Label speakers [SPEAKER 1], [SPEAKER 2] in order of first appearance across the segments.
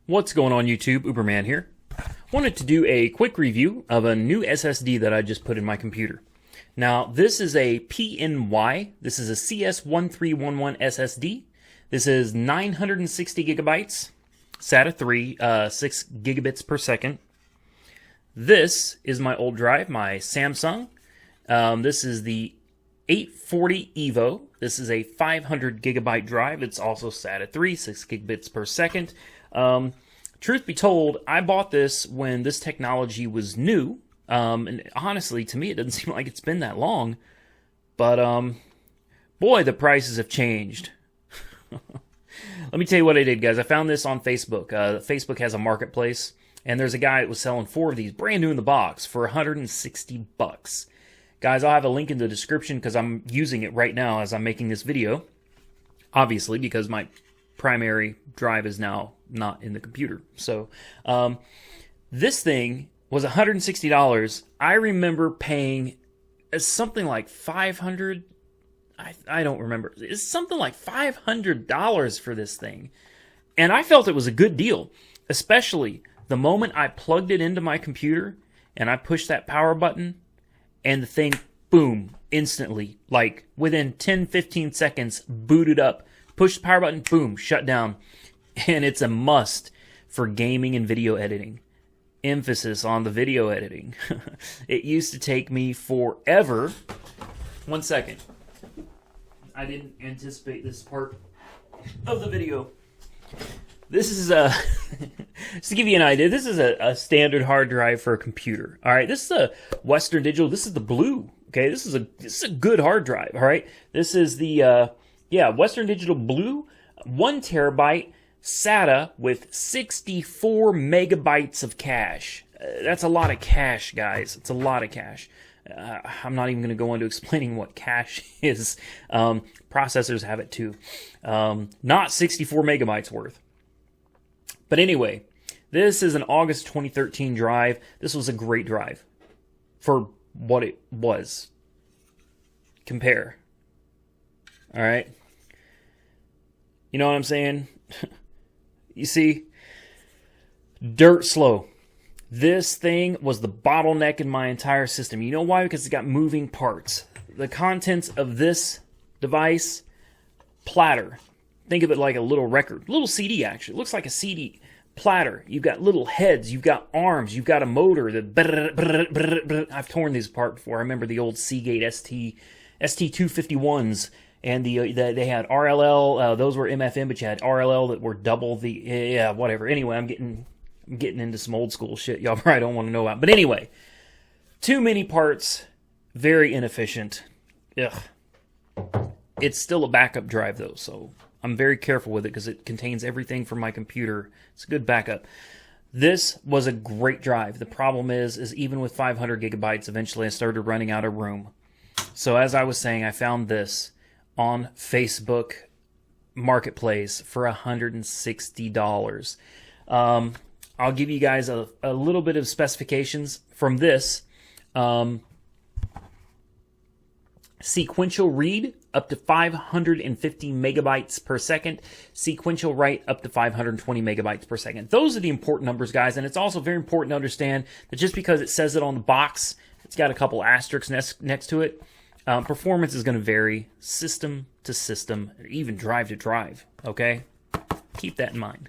[SPEAKER 1] What's going on YouTube? Uberman here. Wanted to do a quick review of a new SSD that I just put in my computer. Now, this is a PNY. This is a CS1311 SSD. This is 960 gigabytes, SATA 3, 6 gigabits per second. This is my old drive, my Samsung. This is the 840 EVO. This is a 500 gigabyte drive. It's also SATA 3, 6 gigabits per second. Truth be told, I bought this when this technology was new. And honestly, to me, it doesn't seem like it's been that long. But, boy, the prices have changed. Let me tell you what I did, guys. I found this on Facebook. Facebook has a marketplace, and there's a guy that was selling 4 of these brand new in the box for $160. Guys, I'll have a link in the description because I'm using it right now as I'm making this video. Obviously, because my primary drive is now not in the computer. So, this thing was $160. I remember paying something like $500. I don't remember. It's something like $500 for this thing. And I felt it was a good deal, especially the moment I plugged it into my computer and I pushed that power button and the thing, boom, instantly, like within 10-15 seconds, booted up. Push the power button, boom, shut down. And it's a must for gaming and video editing. Emphasis on the video editing. It used to take me forever. 1 second. I didn't anticipate this part of the video. This is just to give you an idea, this is a standard hard drive for a computer. All right, this is a Western Digital. This is the blue. Okay, this is a good hard drive. All right, this is the Western Digital blue, 1 terabyte SATA with 64 megabytes of cache. That's a lot of cache, guys. It's a lot of cache. I'm not even going to go into explaining what cache is. Processors have it too. Not 64 megabytes worth. But anyway, this is an August 2013 drive. This was a great drive for what it was. Compare. All right. You know what I'm saying? You see? Dirt slow. This thing was the bottleneck in my entire system. You know why? Because it's got moving parts. The contents of this device, platter. Think of it like a little record. Little CD, actually. It looks like a CD platter. You've got little heads. You've got arms. You've got a motor. I've torn these apart before. I remember the old Seagate ST251s. And they had RLL. Those were MFM, but you had RLL that were double the... whatever. Anyway, I'm getting into some old school shit y'all probably don't want to know about. But anyway, too many parts, very inefficient. Ugh. It's still a backup drive, though, so I'm very careful with it because it contains everything from my computer. It's a good backup. This was a great drive. The problem is even with 500 gigabytes, eventually I started running out of room. So as I was saying, I found this on Facebook Marketplace for $160. I'll give you guys a little bit of specifications from this. Sequential read up to 550 megabytes per second. Sequential write up to 520 megabytes per second. Those are the important numbers, guys. And it's also very important to understand that just because it says it on the box, it's got a couple asterisks next to it. Performance is going to vary system to system, or even drive to drive. Okay? Keep that in mind.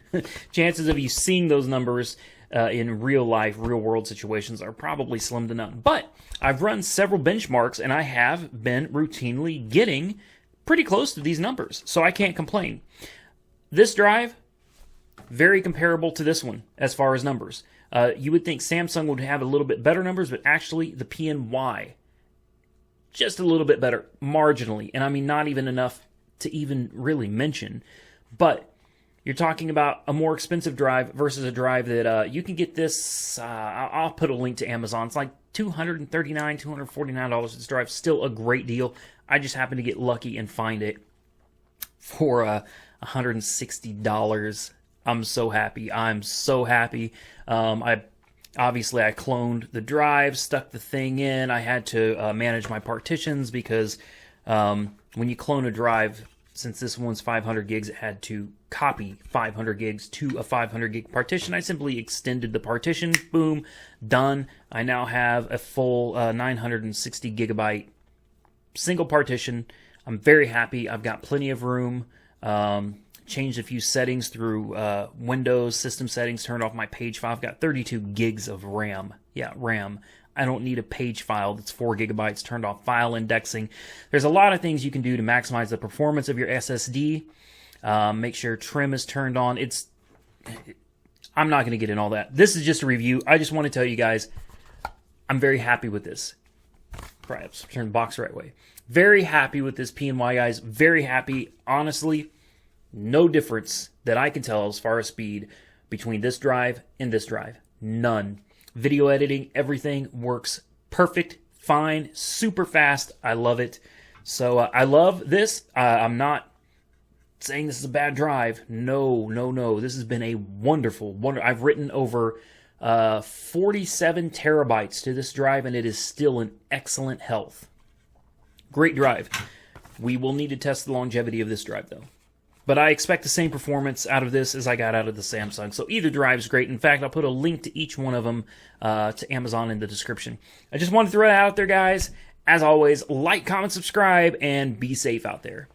[SPEAKER 1] Chances of you seeing those numbers in real life, real world situations are probably slim to none. But I've run several benchmarks and I have been routinely getting pretty close to these numbers. So I can't complain. This drive, very comparable to this one as far as numbers. You would think Samsung would have a little bit better numbers, but actually the PNY, just a little bit better, marginally. And I mean, not even enough to even really mention. But you're talking about a more expensive drive versus a drive that you can get this. I'll put a link to Amazon. It's like $239, $249. This drive's still a great deal. I just happened to get lucky and find it for $160. I'm so happy. I'm so happy. Obviously, I cloned the drive, stuck the thing in. I had to manage my partitions because when you clone a drive, since this one's 500 gigs, it had to copy 500 gigs to a 500 gig partition. I simply extended the partition, boom, done. I now have a full 960 gigabyte single partition. I'm very happy. I've got plenty of room. Changed a few settings through Windows system settings, turned off my page file. I've got 32 gigs of RAM. Yeah, RAM. I don't need a page file that's 4 gigabytes, turned off file indexing. There's a lot of things you can do to maximize the performance of your SSD. Make sure trim is turned on. I'm not going to get in all that. This is just a review. I just want to tell you guys, I'm very happy with this. Perhaps turn the box the right way. Very happy with this PNY, guys. Very happy. Honestly, no difference that I can tell as far as speed between this drive and this drive. None. Video editing, everything works perfect, fine, super fast. I love it. So I love this. I'm not saying this is a bad drive. No. This has been a wonderful. I've written over 47 terabytes to this drive, and it is still in excellent health. Great drive. We will need to test the longevity of this drive, though. But I expect the same performance out of this as I got out of the Samsung. So either drive's great. In fact, I'll put a link to each one of them to Amazon in the description. I just wanted to throw that out there, guys. As always, like, comment, subscribe, and be safe out there.